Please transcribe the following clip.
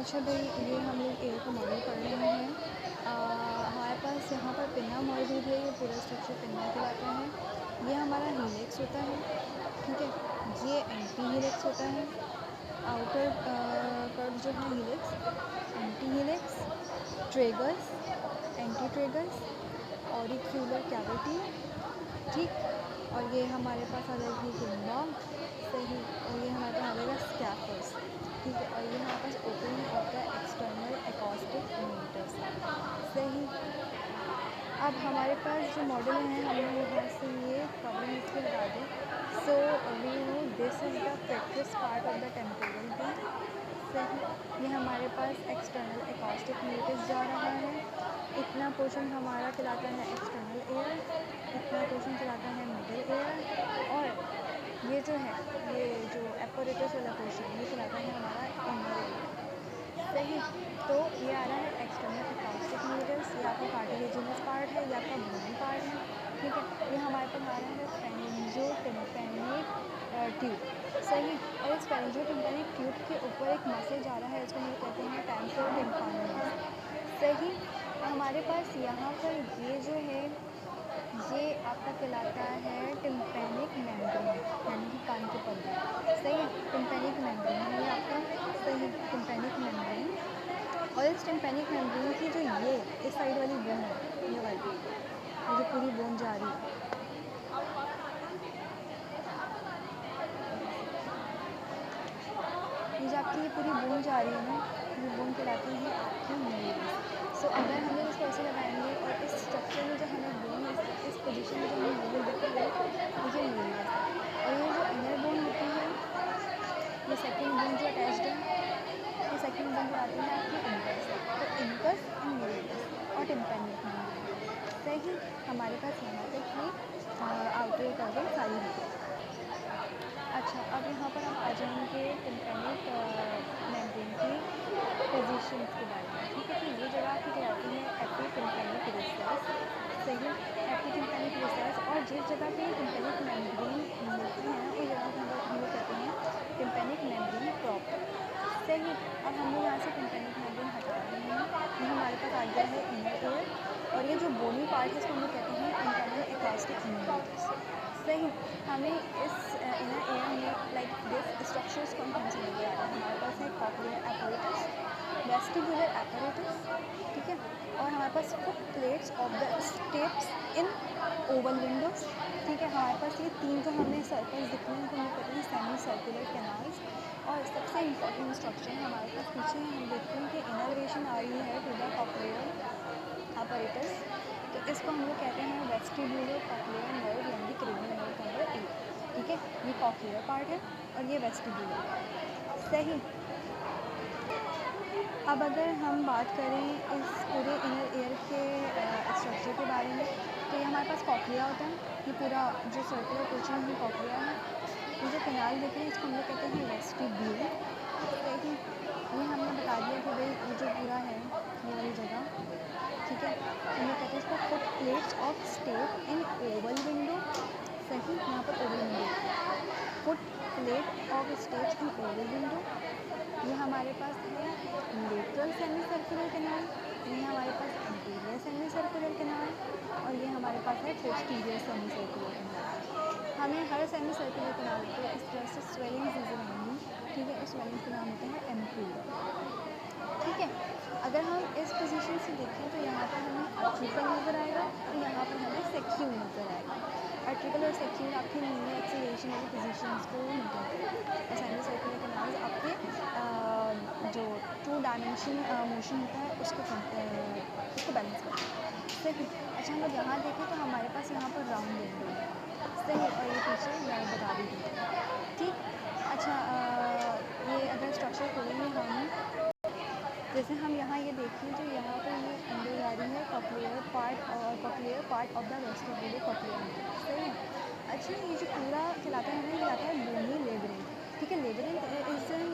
अच्छा भाई, ये हम लोग एयर का मॉडल पढ़ रहे हैं। हमारे पास यहाँ पर पिन्ना मौजूद है। ये पूरा स्ट्रक्चर पिन्ना कहलाता है। ये हमारा हीलिक्स होता है, ठीक है। ये एंटी हीलिक्स होता है। आउटर कर्व जो है helix, anti helix, tragus, anti tragus, auricular cavity, ठीक। और ये हमारे पास आ जाएगी टिम्बा, सही। और ये हमारे पास आ जाएगा स्कैफर्स, ठीक है। और ये हमारे पास opening of the external acoustic meatus, सही। अब हमारे पास जो मॉडल हैं हमने यहाँ से ये कवरिंग इसके हटा दी। So we know this is the fractures part of the temporal bone, सही। ये हमारे पास एक्सटर्नल एकॉस्टिक मीटर्स जा रहा है। इतना पोर्शन हमारा कहलाता है एक्सटर्नल एयर, इतना पोर्शन कहलाता है मिडल एयर, और ये जो है, ये जो एपरेटस वाला पोर्शन, ये कहलाता है हमारा इनर एयर, सही। तो ये आ रहा है एक्सटर्नल एकॉस्टिक मीटर्स। ये आपका कार्टिलेजिनस पार्ट है, ये आपका बोनी पार्ट है, ठीक है। ये हमारे पास आ रहा है फेरिंजियोटिम्पैनिक ट्यूब, सही। और इस फेरिंजियोटिम्पैनिक ट्यूब के ऊपर एक मसल जा रहा है, इसको हम लोग कहते हैं टेम्पोरोटिम्पानिक, सही। हमारे पास यहाँ पर ये जो है, ये आपका कहलाता है टिम्पैनिक मेम्ब्रेन, यानी कि कान के पर्दे, सही है। टिम्पैनिक मेम्ब्रेन है ये आपका, सही। Tympanic membrane. और इस टिम्पैनिक मेम्ब्रेन की जो ये इस साइड वाली बोन है, ये वाली, ये जो पूरी बोन जा रही है, ये जो आपकी ये पूरी बोन जा रही है ना, ये बोन कहलाती है आपकी नेवल्स। सो अगर हम लोग इसको ऐसे लगाएंगे और इस स्ट्रक्चर में जो हमें बोन, इस पोजीशन में जो हमें नेवल दिखेगा, ये नेवल्स है। और ये जो इनर बोन होती है, ये सेकंड बोन जो अटैच्ड है, ये सेकंड बोन कहलाती है आपकी इनकस। तो इनकस एंड नेवल्स और टिम्पैनिक मेम्ब्रेन, सही। हमारे पास यहाँ तक ही आउटर कवरिंग सारी है। अच्छा, अब यहाँ पर हम आ जाएंगे टिम्पैनिक मेम्ब्रेन की पोजीशंस के बारे में, ठीक है। तो ये जगह आपकी कहलाती है एपिटिम्पैनिक रिसेस, सही। एपिटिम्पैनिक रिसेस। और जिस जगह पे टिम्पैनिक मेम्ब्रेन मिलती है ना, उस जगह को हम लोग कहते हैं टिम्पैनिक मेम्ब्रेन प्रॉपर, सही। अब हम लोग यहाँ से टिम्पैनिक मेम्ब्रेन हटा रहे हैं। ये हमारे पास आ गया है इनर एयर, और ये जो बोनी पार्ट है इसको हम लोग कहते हैं इंटरनल एकॉस्टिक मीटर्स, सही। हमें इस इनर एयर में लाइक दिस स्ट्रक्चर्स कौन कौन से नजर आ रहे हैं? हमारे पास है कॉक्लियर एपरेटस, वेस्टिबुलर एपरेटस, ठीक है। और हमारे पास foot plates of the stapes in oval windows, ठीक है। हमारे पास ये तीन जो हमें सर्कल्स दिख रहे हैं, उनको हम कहते हैं सेमी सर्कुलर कैनाल्स। और सबसे इम्पॉर्टेंट स्ट्रक्चर हमारे पास पीछे हम देखते हैं कि इनर्वेशन आ रही है टू द कॉक्लियर एपरेटस, तो इसको हम लोग कहते हैं वेस्टिबुलर कॉक्लियर नर्व, यानी क्रेनियल नर्व नंबर 8, ठीक है। ये कॉक्लियर पार्ट है और ये वेस्टिबुलर, सही। अब अगर हम बात करें इस पूरे इनर एयर के स्ट्रक्चर के बारे में, तो ये हमारे पास कॉक्लिया होता है। ये पूरा जो सर्कुलर पोर्शन है कॉक्लिया है। ये जो कैनाल देख रहे हैं इसको हम लोग कहते हैं वेस्टिब्यूल, सही। ये हमने बता दिया कि भाई ये जो पूरा है, ये वाली जगह, ठीक है। हम लोग कहते हैं इसको foot plates of step in Oval window, सही। यहाँ पर Oval window, foot plate of steps in Oval window. ये हमारे पास है लेटरल सेमी सर्कुलर कैनाल, ये हमारे पास एंटीरियर सेमी सर्कुलर कैनाल, और ये हमारे पास है पोस्टीरियर सेमी सर्कुलर कैनाल। हमें हर सेमी सर्कुलर कैनाल पे इस तरह से स्वेलिंग नजर आएंगी, ठीक है। उस स्वेलिंग का नाम होता है एम्पूला, ठीक है। अगर हम इस पोजीशन से देखें तो यहाँ पर हमें आर्टिकल नज़र आएगा और यहाँ पर हमें सेक्यूल नज़र आएगा। आर्टिकल और सेक्यूल आपकी लीनियर एक्सीलरेशन वाली पोजीशंस को मेंटेन करते हैं, और सेमी सर्कुलर कैनाल्स आपके जो 2 डायमेंशन मोशन होता है उसको बैलेंस करते हैं, सही। अच्छा, हम लोग यहाँ देखें तो हमारे पास यहाँ पर राउंड विंडो है, सही। और ये पीछे मैं बता दी थी, ठीक। अच्छा, ये अगर स्ट्रक्चर खोलेंगे हम, जैसे हम यहाँ ये देखें तो यहाँ पर ये अंदर जा रही है cochlear part of the vestibular cochlear, सही है। अच्छा, ये जो पूरा कहलाता है ना, कहलाता है बोनी लेबरिंथ, ठीक है। Labyrinth is an